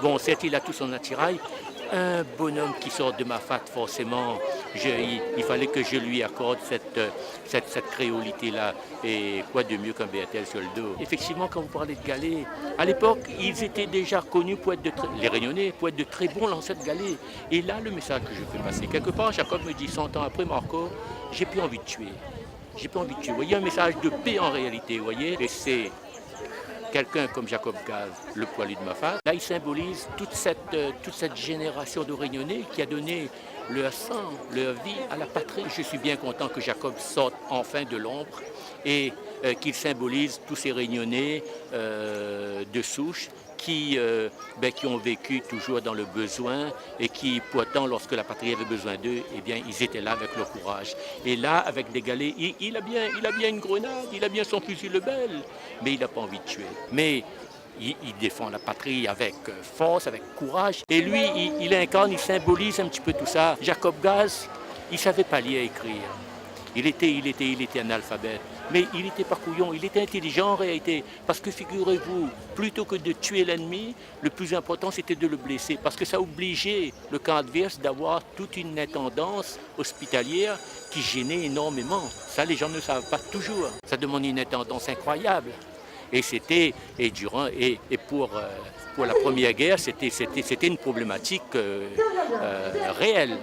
Bon, certes, il a tout son attirail. Un bonhomme qui sort de ma fat, forcément, il fallait que je lui accorde cette créolité-là. Et quoi de mieux qu'un BRTL sur le dos. Effectivement, quand vous parlez de galets, à l'époque, ils étaient déjà connus pour être les Réunionnais, pour être de très bons lanceurs de galets. Et là, le message que je fais passer, quelque part, Jacob me dit 100 ans après, Marco, j'ai plus envie de tuer. J'ai pas envie de tuer. Vous voyez, un message de paix en réalité, vous voyez. Et c'est quelqu'un comme Jacob Gaz, le poilu de ma face. Là, il symbolise toute cette génération de Réunionnais qui a donné leur sang, leur vie à la patrie. Je suis bien content que Jacob sorte enfin de l'ombre et qu'il symbolise tous ces Réunionnais de souche qui ont vécu toujours dans le besoin et qui, pourtant, lorsque la patrie avait besoin d'eux, eh bien, ils étaient là avec leur courage. Et là, avec des galets, il a bien une grenade, il a bien son fusil Lebel, mais il n'a pas envie de tuer. Mais il défend la patrie avec force, avec courage. Et lui, il incarne, il symbolise un petit peu tout ça. Jacob Gaz, il savait pas lire et écrire. Il était analphabète, mais il n'était pas couillon, il était intelligent en réalité. Parce que figurez-vous, plutôt que de tuer l'ennemi, le plus important c'était de le blesser. Parce que ça obligeait le camp adverse d'avoir toute une intendance hospitalière qui gênait énormément. Ça, les gens ne savent pas toujours. Ça demande une intendance incroyable. Et pour la Première Guerre, c'était une problématique réelle.